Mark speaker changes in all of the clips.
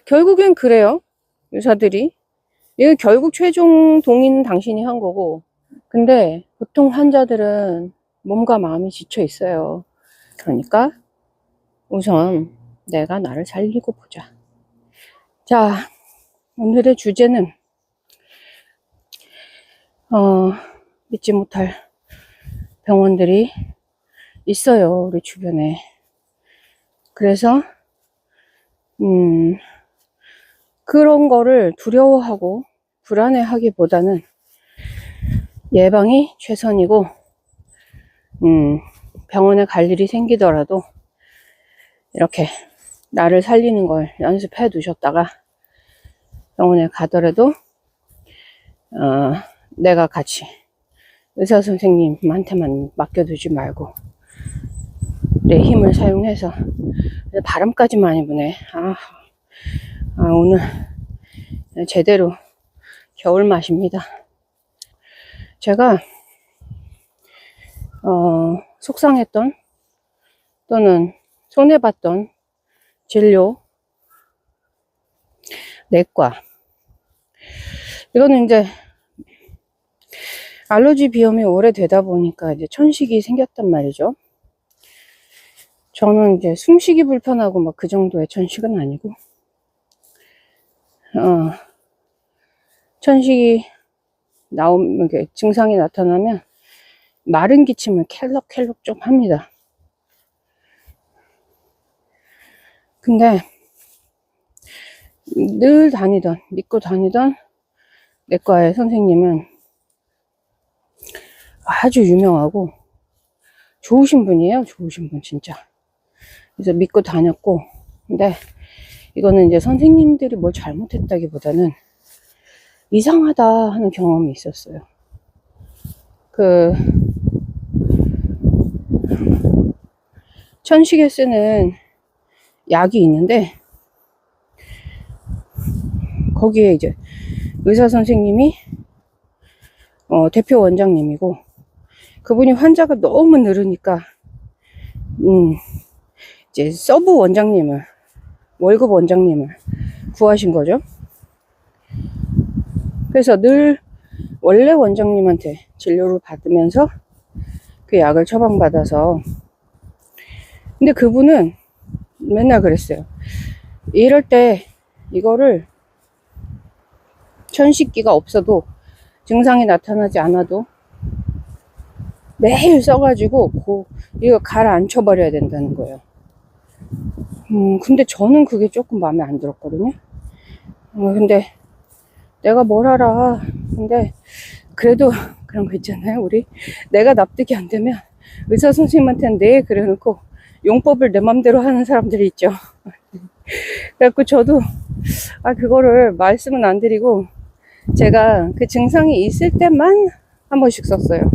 Speaker 1: 결국엔 그래요. 의사들이. 이거 결국 최종 동의는 당신이 한 거고. 근데 보통 환자들은 몸과 마음이 지쳐 있어요. 그러니까 우선 내가 나를 살리고 보자. 자, 오늘의 주제는 믿지 못할 병원들이 있어요, 우리 주변에. 그래서 그런 거를 두려워하고 불안해하기보다는 예방이 최선이고, 병원에 갈 일이 생기더라도 이렇게 나를 살리는 걸 연습해 두셨다가 병원에 가더라도 내가 같이 의사 선생님한테만 맡겨두지 말고 내 힘을 사용해서. 바람까지 많이 부네. 오늘 제대로 겨울 맛입니다. 제가 속상했던 또는 손해봤던 진료, 내과, 이거는 이제 알러지 비염이 오래되다 보니까 이제 천식이 생겼단 말이죠. 저는 이제 숨쉬기 불편하고 막 그 정도의 천식은 아니고, 천식이 이렇게 증상이 나타나면 마른 기침을 켈럭켈럭 좀 합니다. 근데 늘 믿고 다니던 내과의 선생님은 아주 유명하고 좋으신 분이에요. 좋으신 분, 진짜. 그래서 믿고 다녔고, 근데 이거는 이제 선생님들이 뭘 잘못했다기보다는 이상하다 하는 경험이 있었어요. 천식에 쓰는 약이 있는데, 거기에 이제 의사 선생님이 대표 원장님이고, 그분이 환자가 너무 늘으니까 이제 서브 원장님을, 월급 원장님을 구하신 거죠. 그래서 늘 원래 원장님한테 진료를 받으면서 그 약을 처방받아서. 근데 그분은 맨날 그랬어요. 이럴 때 이거를 천식기가 없어도, 증상이 나타나지 않아도 매일 써가지고 이거 가라앉혀 버려야 된다는 거예요. 근데 저는 그게 조금 마음에 안 들었거든요. 근데 내가 뭘 알아. 근데 그래도 그런 거 있잖아요. 우리 내가 납득이 안 되면 의사 선생님한테는 네 그래놓고 용법을 내 맘대로 하는 사람들이 있죠. 그래갖고 저도 그거를 말씀은 안 드리고, 제가 그 증상이 있을 때만 한 번씩 썼어요.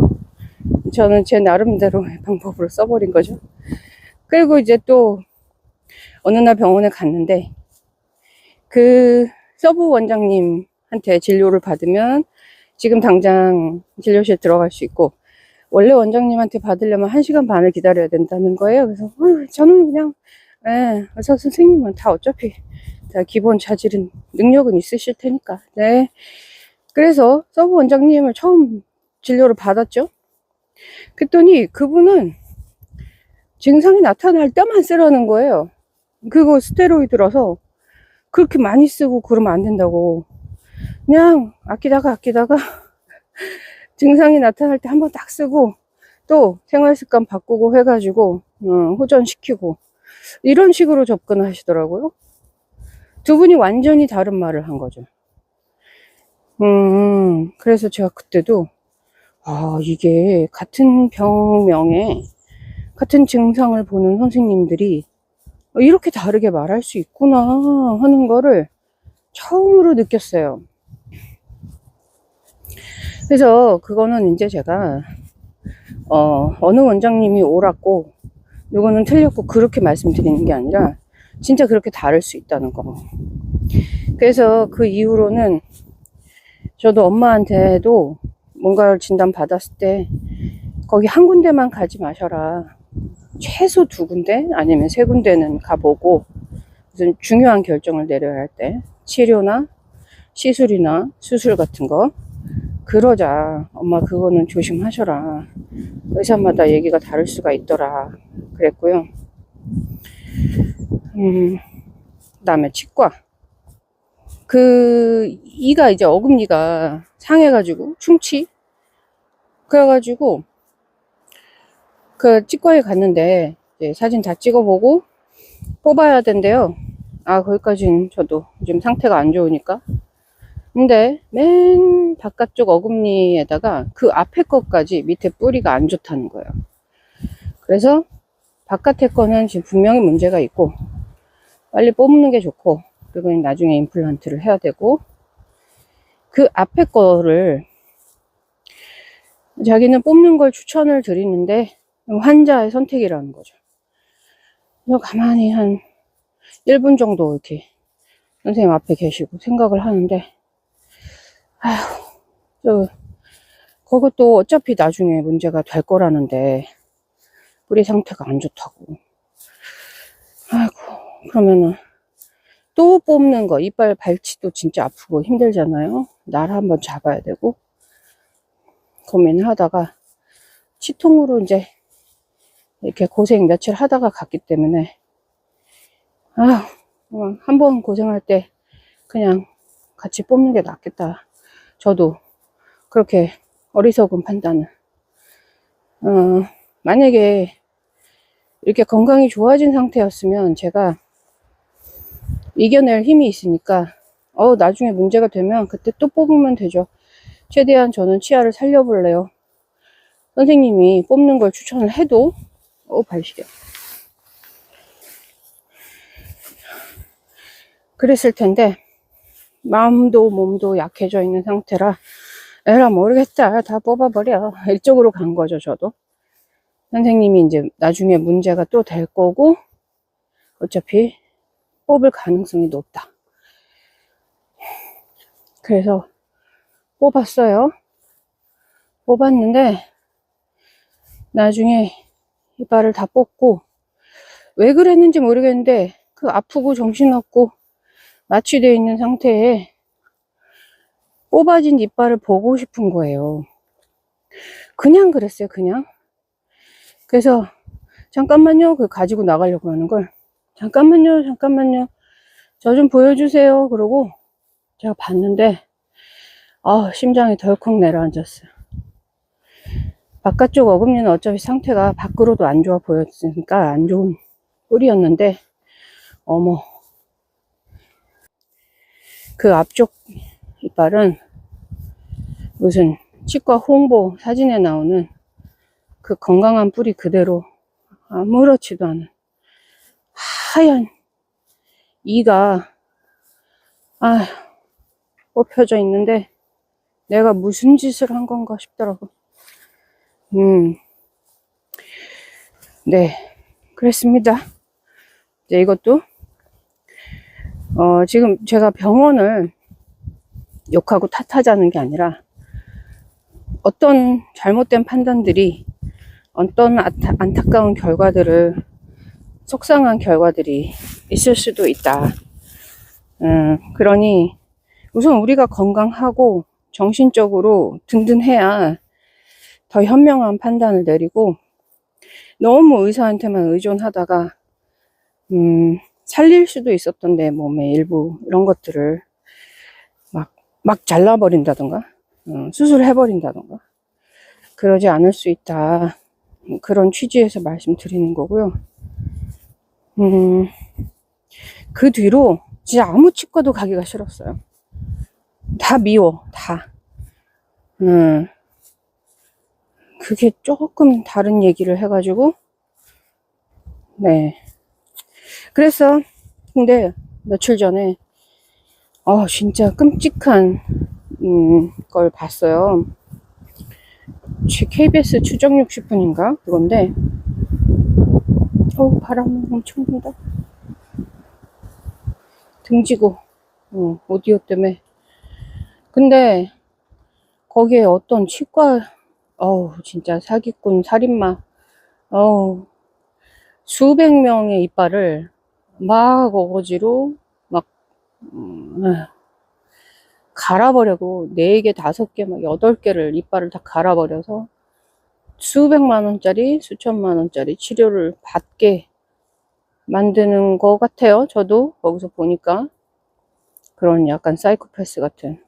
Speaker 1: 저는 제 나름대로의 방법으로 써버린 거죠. 그리고 이제 또 어느 날 병원에 갔는데, 그 서브 원장님한테 진료를 받으면 지금 당장 진료실 들어갈 수 있고, 원래 원장님한테 받으려면 1시간 반을 기다려야 된다는 거예요. 그래서 저는 그냥 의사 선생님은 다 어차피 다 기본 자질은, 능력은 있으실 테니까. 네. 그래서 서브 원장님을 처음 진료를 받았죠. 그랬더니 그분은 증상이 나타날 때만 쓰라는 거예요. 그거 스테로이드라서 그렇게 많이 쓰고 그러면 안 된다고. 그냥 아끼다가 증상이 나타날 때 한번 딱 쓰고, 또 생활습관 바꾸고 해가지고 호전시키고, 이런 식으로 접근하시더라고요. 두 분이 완전히 다른 말을 한 거죠. 그래서 제가 그때도 이게 같은 병명에 같은 증상을 보는 선생님들이 이렇게 다르게 말할 수 있구나 하는 거를 처음으로 느꼈어요. 그래서 그거는 이제 제가 어느 원장님이 옳았고 누구는 틀렸고 그렇게 말씀드리는 게 아니라, 진짜 그렇게 다를 수 있다는 거. 그래서 그 이후로는 저도 엄마한테도 뭔가를 진단 받았을 때 거기 한 군데만 가지 마셔라. 최소 2군데 아니면 3군데는 가보고, 무슨 중요한 결정을 내려야 할 때, 치료나 시술이나 수술 같은 거, 그러자 엄마 그거는 조심하셔라. 의사마다 얘기가 다를 수가 있더라. 그랬고요. 그다음에 치과. 그 이가 이제 어금니가 상해가지고 충치. 그래가지고 그 치과에 갔는데 이제 사진 다 찍어보고 뽑아야 된대요. 아, 거기까지는 저도 지금 상태가 안 좋으니까. 근데 맨 바깥쪽 어금니에다가 그 앞에 것까지 밑에 뿌리가 안 좋다는 거예요. 그래서 바깥에 거는 지금 분명히 문제가 있고 빨리 뽑는 게 좋고, 그리고 나중에 임플란트를 해야 되고, 그 앞에 거를 자기는 뽑는 걸 추천을 드리는데 환자의 선택이라는 거죠. 그래서 가만히 한 1분 정도 이렇게 선생님 앞에 계시고 생각을 하는데, 아휴, 그것도 어차피 나중에 문제가 될 거라는데 뿌리 상태가 안 좋다고. 아이고, 그러면은 또 뽑는 거, 이빨 발치도 진짜 아프고 힘들잖아요. 날 한번 잡아야 되고. 고민을 하다가 치통으로 이제 이렇게 고생 며칠 하다가 갔기 때문에, 한번 고생할 때 그냥 같이 뽑는 게 낫겠다. 저도 그렇게 어리석은 판단을. 만약에 이렇게 건강이 좋아진 상태였으면 제가 이겨낼 힘이 있으니까 나중에 문제가 되면 그때 또 뽑으면 되죠. 최대한 저는 치아를 살려볼래요. 선생님이 뽑는 걸 추천을 해도 발시려. 그랬을 텐데 마음도 몸도 약해져 있는 상태라 에라 모르겠다, 다 뽑아버려, 이쪽으로 간 거죠. 저도 선생님이 이제 나중에 문제가 또 될 거고 어차피 뽑을 가능성이 높다. 그래서 뽑았어요. 뽑았는데 나중에 이빨을 다 뽑고, 왜 그랬는지 모르겠는데 그 아프고 정신없고 마취되어 있는 상태에 뽑아진 이빨을 보고 싶은 거예요. 그냥 그랬어요. 그냥. 그래서 잠깐만요, 그 가지고 나가려고 하는 걸, 잠깐만요 저 좀 보여주세요. 그러고 제가 봤는데 심장이 덜컥 내려앉았어요. 바깥쪽 어금니는 어차피 상태가 밖으로도 안 좋아 보였으니까 안 좋은 뿌리였는데, 어머, 그 앞쪽 이빨은 무슨 치과 홍보 사진에 나오는 그 건강한 뿌리 그대로 아무렇지도 않은 하얀 이가 뽑혀져 있는데 내가 무슨 짓을 한 건가 싶더라고. 네, 그랬습니다. 이제 이것도 지금 제가 병원을 욕하고 탓하자는 게 아니라 어떤 잘못된 판단들이 어떤 안타까운 결과들을, 속상한 결과들이 있을 수도 있다. 그러니 우선 우리가 건강하고 정신적으로 든든해야 더 현명한 판단을 내리고, 너무 의사한테만 의존하다가 살릴 수도 있었던 내 몸의 일부 이런 것들을 막 잘라버린다던가 수술해버린다던가 그러지 않을 수 있다. 그런 취지에서 말씀드리는 거고요. 그 뒤로 진짜 아무 치과도 가기가 싫었어요. 다 미워, 다. 그게 조금 다른 얘기를 해가지고, 네. 그래서, 근데 며칠 전에, 진짜 끔찍한, 걸 봤어요. KBS 추정 60분인가? 그건데, 바람 엄청 분다. 등지고, 오디오 때문에. 근데, 거기에 어떤 치과, 진짜 사기꾼, 살인마, 수백 명의 이빨을 막 어거지로 막 갈아버리고 4개, 5개, 막 8개를 이빨을 다 갈아버려서 수백만 원짜리, 수천만 원짜리 치료를 받게 만드는 것 같아요. 저도 거기서 보니까 그런 약간 사이코패스 같은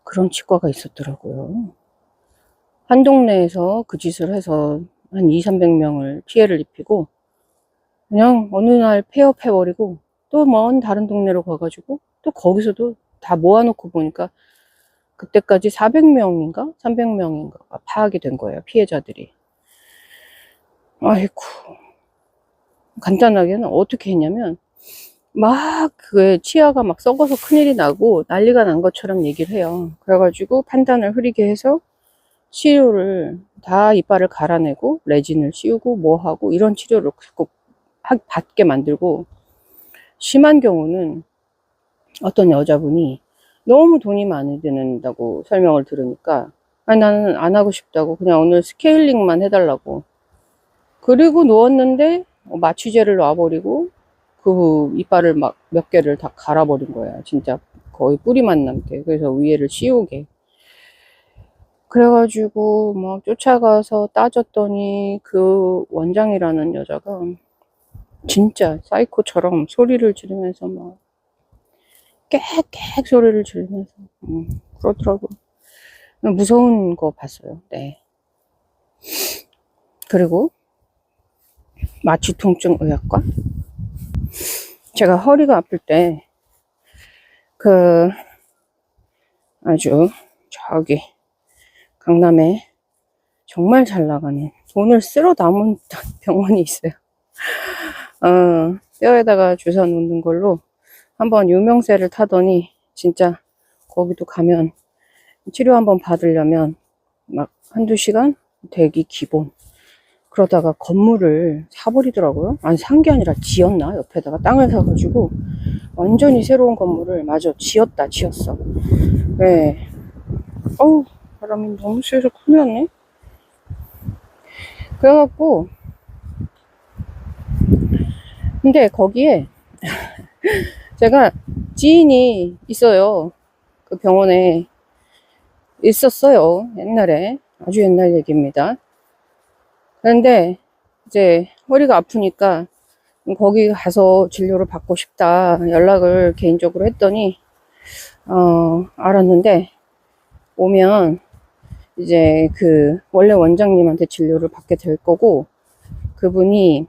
Speaker 1: 그런 치과가 있었더라고요. 한 동네에서 그 짓을 해서 한 2, 300명을 피해를 입히고 그냥 어느 날 폐업해버리고 또 먼 다른 동네로 가가지고 또 거기서도 다 모아놓고 보니까 그때까지 400명인가 300명인가 파악이 된 거예요. 피해자들이. 아이고, 간단하게는 어떻게 했냐면 막 그 치아가 막 썩어서 큰일이 나고 난리가 난 것처럼 얘기를 해요. 그래가지고 판단을 흐리게 해서 치료를 다 이빨을 갈아내고 레진을 씌우고 뭐 하고 이런 치료를 꼭 받게 만들고, 심한 경우는 어떤 여자분이 너무 돈이 많이 드는다고 설명을 들으니까 아니 나는 안 하고 싶다고 그냥 오늘 스케일링만 해달라고, 그리고 누웠는데 마취제를 놔버리고 그 이빨을 막 몇 개를 다 갈아버린 거야. 진짜 거의 뿌리만 남게. 그래서 위에를 씌우게. 그래가지고 막 쫓아가서 따졌더니 그 원장이라는 여자가 진짜 사이코처럼 소리를 지르면서 막 깨끗 소리를 지르면서 그러더라고. 무서운 거 봤어요. 네. 그리고 마취통증 의학과, 제가 허리가 아플 때 그 아주 저기 강남에 정말 잘 나가는 돈을 쓸어 담은 병원이 있어요. 뼈에다가 주사 놓는 걸로 한번 유명세를 타더니 진짜 거기도 가면 치료 한번 받으려면 막 한두 시간 대기 기본. 그러다가 건물을 사버리더라고요. 아니, 산 게 아니라 지었나? 옆에다가 땅을 사가지고 완전히 새로운 건물을 마저 지었어. 네. 어우, 바람이 너무 세서 큰일 났네. 그래갖고, 근데 거기에 제가 지인이 있어요. 그 병원에 있었어요. 옛날에. 아주 옛날 얘기입니다. 그런데 이제 허리가 아프니까 거기 가서 진료를 받고 싶다 연락을 개인적으로 했더니 알았는데 오면 이제 그 원래 원장님한테 진료를 받게 될 거고, 그분이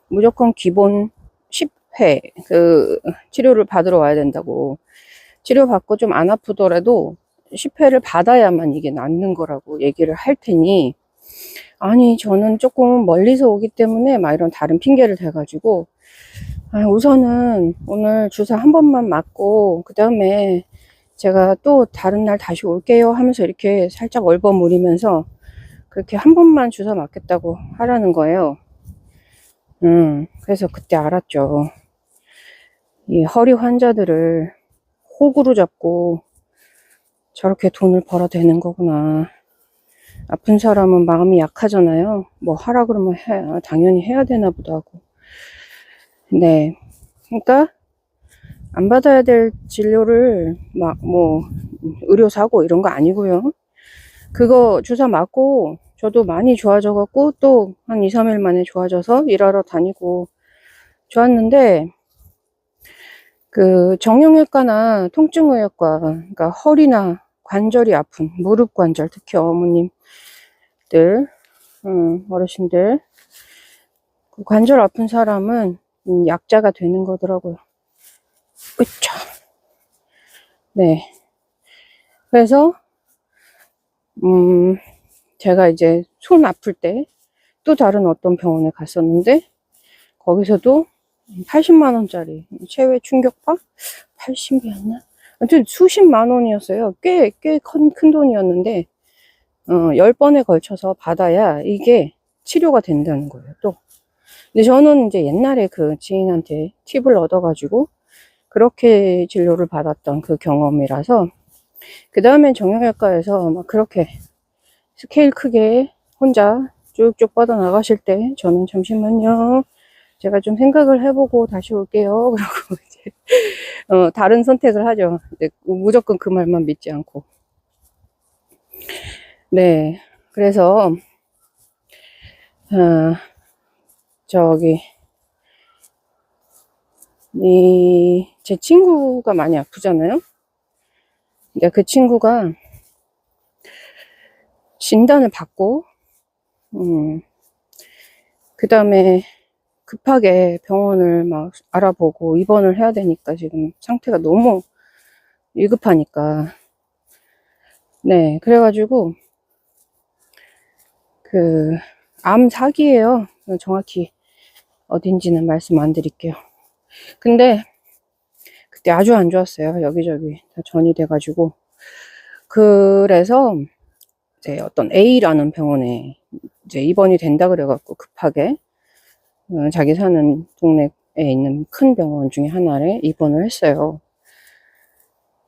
Speaker 1: 무조건 기본 10회 그 치료를 받으러 와야 된다고, 치료받고 좀 안 아프더라도 10회를 받아야만 이게 낫는 거라고 얘기를 할 테니, 아니 저는 조금 멀리서 오기 때문에 막 이런 다른 핑계를 대가지고 우선은 오늘 주사 한 번만 맞고 그 다음에 제가 또 다른 날 다시 올게요 하면서 이렇게 살짝 얼버무리면서 그렇게 한 번만 주사 맞겠다고 하라는 거예요. 그래서 그때 알았죠. 이 허리 환자들을 호구로 잡고 저렇게 돈을 벌어대는 거구나. 아픈 사람은 마음이 약하잖아요. 뭐 하라 그러면 당연히 해야 되나 보다 하고. 네. 그러니까 안 받아야 될 진료를 막 뭐 의료사고 이런 거 아니고요. 그거 주사 맞고 저도 많이 좋아져 갖고 또 한 2, 3일 만에 좋아져서 일하러 다니고 좋았는데, 그 정형외과나 통증의학과, 그러니까 허리나 관절이 아픈 무릎 관절, 특히 어머님들, 어르신들 그 관절 아픈 사람은 약자가 되는 거더라고요. 그쵸? 네. 그래서 제가 이제 손 아플 때 또 다른 어떤 병원에 갔었는데 거기서도 80만 원짜리 체외 충격파? 80이었나? 아무튼 수십만 원이었어요. 꽤 큰 돈이었는데 10번에 걸쳐서 받아야 이게 치료가 된다는 거예요. 또 근데 저는 이제 옛날에 그 지인한테 팁을 얻어가지고 그렇게 진료를 받았던 그 경험이라서, 그 다음엔 정형외과에서 막 그렇게 스케일 크게 혼자 쭉쭉 뻗어나가실 때 저는 잠시만요 제가 좀 생각을 해보고 다시 올게요. 그러고 이제 다른 선택을 하죠. 무조건 그 말만 믿지 않고. 네, 그래서 저기 제 친구가 많이 아프잖아요. 근데 그 친구가 진단을 받고 그 다음에 급하게 병원을 막 알아보고 입원을 해야 되니까 지금 상태가 너무 위급하니까. 네, 그래가지고 암 사기예요. 정확히 어딘지는 말씀 안 드릴게요. 근데 그때 아주 안 좋았어요. 여기저기 다 전이 돼가지고. 그래서 이제 어떤 A라는 병원에 이제 입원이 된다 그래갖고 급하게 자기 사는 동네에 있는 큰 병원 중에 하나에 입원을 했어요.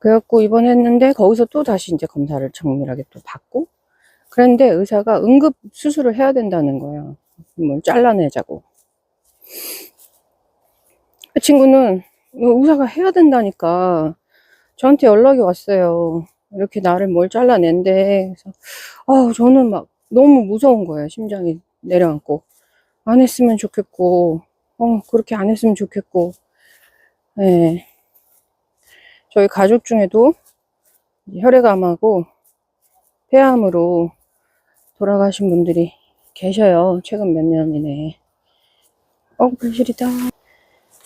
Speaker 1: 그래갖고 입원했는데 거기서 또 다시 이제 검사를 정밀하게 또 받고, 그런데 의사가 응급 수술을 해야 된다는 거예요. 뭘 잘라내자고. 그 친구는 의사가 해야 된다니까 저한테 연락이 왔어요. 이렇게 나를 뭘 잘라낸대. 그래서 저는 막 너무 무서운 거예요. 심장이 내려앉고, 안 했으면 좋겠고, 그렇게 안 했으면 좋겠고. 네. 저희 가족 중에도 혈액암하고 폐암으로 돌아가신 분들이 계셔요. 최근 몇 년 이내에. 불실이다.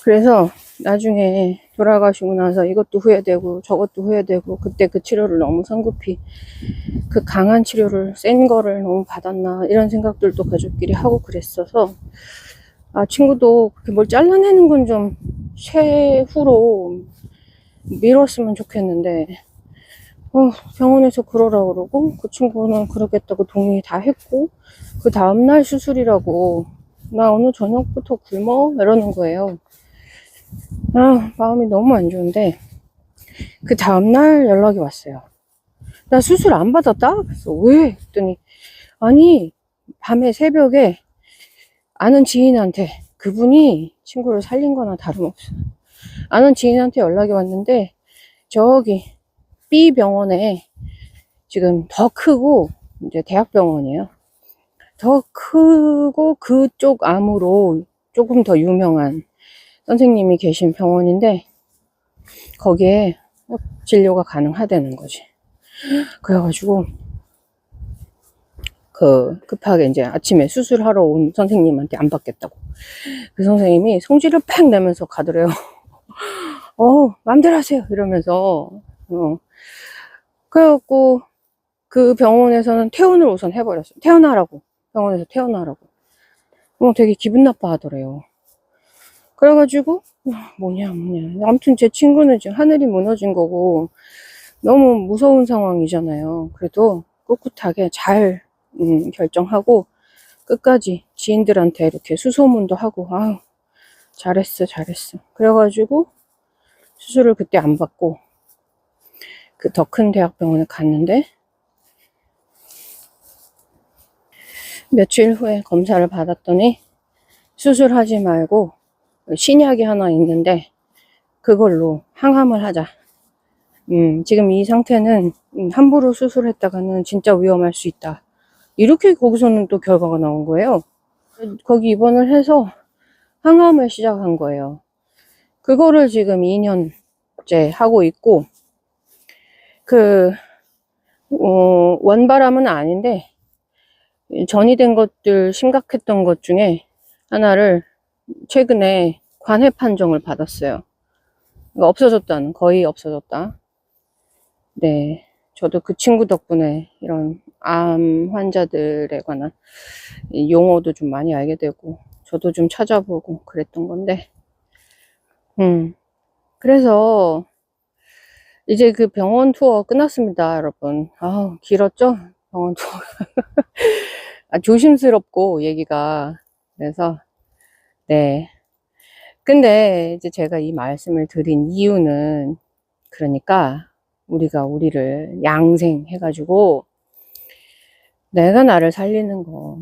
Speaker 1: 그래서 나중에 돌아가시고 나서 이것도 후회되고 저것도 후회되고, 그때 그 치료를 너무 성급히, 그 강한 치료를 센 거를 너무 받았나 이런 생각들도 가족끼리 하고 그랬어서, 친구도 그렇게 뭘 잘라내는 건 좀 최후로 미뤘으면 좋겠는데, 병원에서 그러라 그러고, 그 친구는 그러겠다고 동의 다 했고, 그 다음날 수술이라고 나 오늘 저녁부터 굶어 이러는 거예요. 마음이 너무 안 좋은데, 그 다음날 연락이 왔어요. 나 수술 안 받았다? 그래서 왜? 했더니, 아니, 밤에 새벽에 아는 지인한테, 그분이 친구를 살린 거나 다름없어. 아는 지인한테 연락이 왔는데, 저기 B 병원에 지금 더 크고, 이제 대학병원이에요. 더 크고 그쪽 암으로 조금 더 유명한 선생님이 계신 병원인데, 거기에 진료가 가능하다는 거지. 그래가지고 급하게 이제 아침에 수술하러 온 선생님한테 안 받겠다고, 그 선생님이 성질을 팍 내면서 가더래요. 맘대로 하세요 이러면서. 그래갖고 그 병원에서는 퇴원을 우선 해버렸어요. 퇴원하라고, 병원에서 퇴원하라고. 되게 기분 나빠 하더래요. 그래가지고 뭐냐 아무튼 제 친구는 지금 하늘이 무너진 거고 너무 무서운 상황이잖아요. 그래도 꿋꿋하게 잘 결정하고 끝까지 지인들한테 이렇게 수소문도 하고, 잘했어. 그래가지고 수술을 그때 안 받고 그 더 큰 대학병원에 갔는데, 며칠 후에 검사를 받았더니 수술하지 말고 신약이 하나 있는데 그걸로 항암을 하자. 지금 이 상태는 함부로 수술했다가는 진짜 위험할 수 있다. 이렇게 거기서는 또 결과가 나온 거예요. 거기 입원을 해서 항암을 시작한 거예요. 그거를 지금 2년째 하고 있고, 원바람은 아닌데 전이 된 것들, 심각했던 것 중에 하나를 최근에 관해 판정을 받았어요. 그러니까 없어졌다는, 거의 없어졌다. 네, 저도 그 친구 덕분에 이런 암 환자들에 관한 용어도 좀 많이 알게 되고, 저도 좀 찾아보고 그랬던 건데, 그래서 이제 그 병원 투어 끝났습니다, 여러분. 길었죠? 병원 투어. 조심스럽고 얘기가. 그래서 네. 근데 이제 제가 이 말씀을 드린 이유는, 그러니까 우리가 우리를 양생해가지고 내가 나를 살리는 거,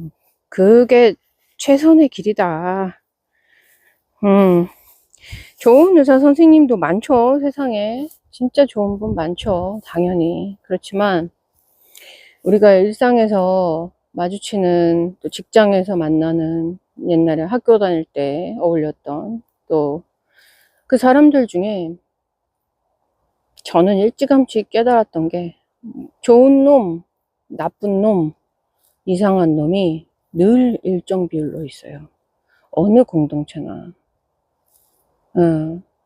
Speaker 1: 그게 최선의 길이다. 좋은 의사 선생님도 많죠, 세상에. 진짜 좋은 분 많죠, 당연히. 그렇지만, 우리가 일상에서 마주치는, 또 직장에서 만나는, 옛날에 학교 다닐 때 어울렸던, 또 그 사람들 중에 저는 일찌감치 깨달았던 게, 좋은 놈, 나쁜 놈, 이상한 놈이 늘 일정 비율로 있어요. 어느 공동체나.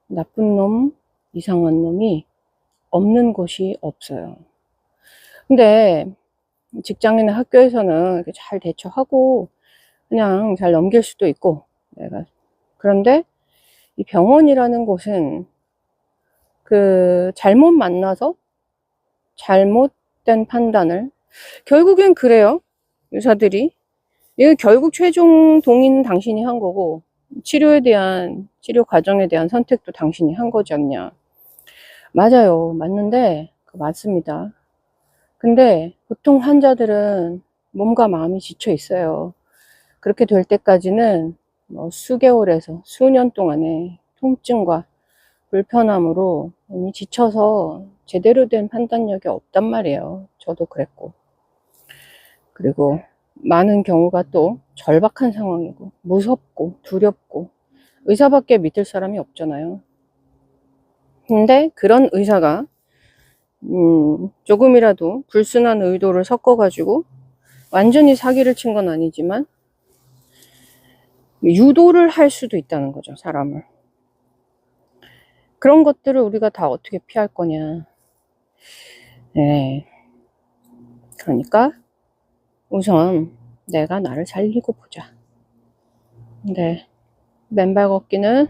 Speaker 1: 나쁜 놈, 이상한 놈이 없는 곳이 없어요. 근데 직장이나 학교에서는 이렇게 잘 대처하고 그냥 잘 넘길 수도 있고, 내가. 그런데 이 병원이라는 곳은 그 잘못 만나서 잘못된 판단을, 결국엔 그래요. 의사들이. 이거 결국 최종 동의는 당신이 한 거고, 치료 과정에 대한 선택도 당신이 한 거지 않냐. 맞아요. 맞는데, 맞습니다. 근데 보통 환자들은 몸과 마음이 지쳐 있어요. 그렇게 될 때까지는 뭐 수개월에서 수년 동안의 통증과 불편함으로 이미 지쳐서 제대로 된 판단력이 없단 말이에요. 저도 그랬고. 그리고 많은 경우가 또 절박한 상황이고, 무섭고, 두렵고, 의사밖에 믿을 사람이 없잖아요. 근데 그런 의사가 조금이라도 불순한 의도를 섞어가지고 완전히 사기를 친 건 아니지만 유도를 할 수도 있다는 거죠, 사람을. 그런 것들을 우리가 다 어떻게 피할 거냐. 네. 그러니까 우선 내가 나를 살리고 보자. 근데 맨발 걷기는,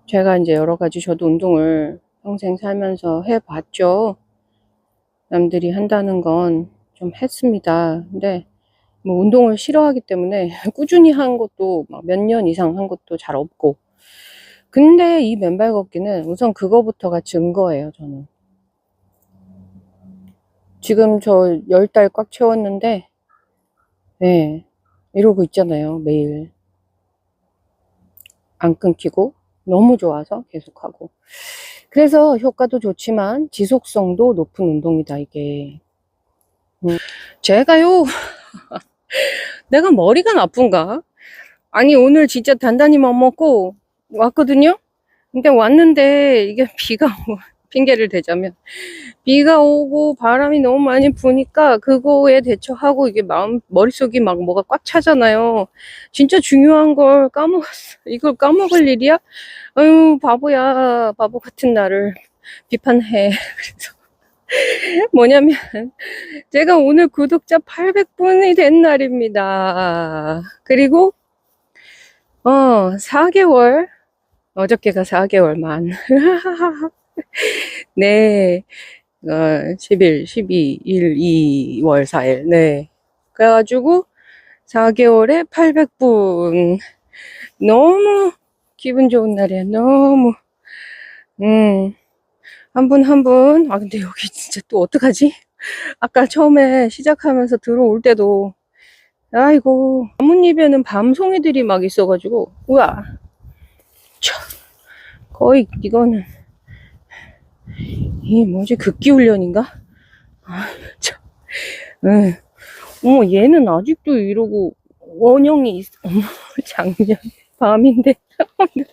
Speaker 1: 제가 이제 여러 가지 저도 운동을 평생 살면서 해봤죠. 남들이 한다는 건 좀 했습니다. 근데 뭐 운동을 싫어하기 때문에 꾸준히 한 것도 막 몇 년 이상 한 것도 잘 없고. 근데 이 맨발 걷기는 우선 그거부터가 증거예요, 저는. 지금 저 10달 꽉 채웠는데, 이러고 있잖아요, 매일. 안 끊기고, 너무 좋아서 계속하고. 그래서 효과도 좋지만 지속성도 높은 운동이다, 이게. 제가요, 내가 머리가 나쁜가? 아니, 오늘 진짜 단단히 맘 먹고 왔거든요? 근데 왔는데, 이게 비가 오고, 핑계를 대자면, 비가 오고 바람이 너무 많이 부니까 그거에 대처하고 이게 머릿속이 막 뭐가 꽉 차잖아요. 진짜 중요한 걸 까먹었어. 이걸 까먹을 일이야? 아유, 바보야. 바보 같은 나를 비판해. 그래서 뭐냐면, 제가 오늘 구독자 800분이 된 날입니다. 그리고 4개월, 어저께가 4개월 만. 네. 11, 12, 1, 2월 4일. 네. 그래가지고 4개월에 800분. 너무 기분 좋은 날이야. 너무. 한 분 한 분. 아, 근데 여기 진짜 또 어떡하지? 아까 처음에 시작하면서 들어올 때도, 아이고, 나뭇잎에는 밤송이들이 막 있어가지고, 우와. 거의 이거는, 이 뭐지, 극기훈련인가? 아, 참. 어머, 얘는 아직도 이러고 원형이 있어. 어머, 작년 밤인데.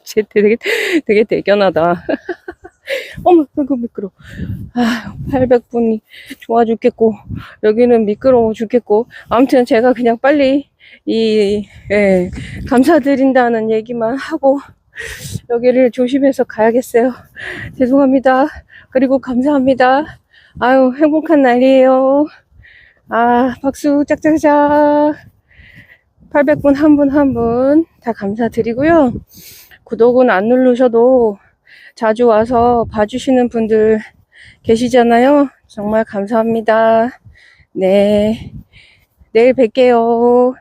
Speaker 1: 쟤 되게 대견하다. 어머, 그거 미끄러워. 아, 800분이 좋아 죽겠고, 여기는 미끄러워 죽겠고. 아무튼 제가 그냥 빨리 감사드린다는 얘기만 하고, 여기를 조심해서 가야겠어요. 죄송합니다. 그리고 감사합니다. 아유, 행복한 날이에요. 아, 박수 짝짝짝. 800분 한 분 한 분 다 감사드리고요. 구독은 안 누르셔도 자주 와서 봐주시는 분들 계시잖아요. 정말 감사합니다. 네. 내일 뵐게요.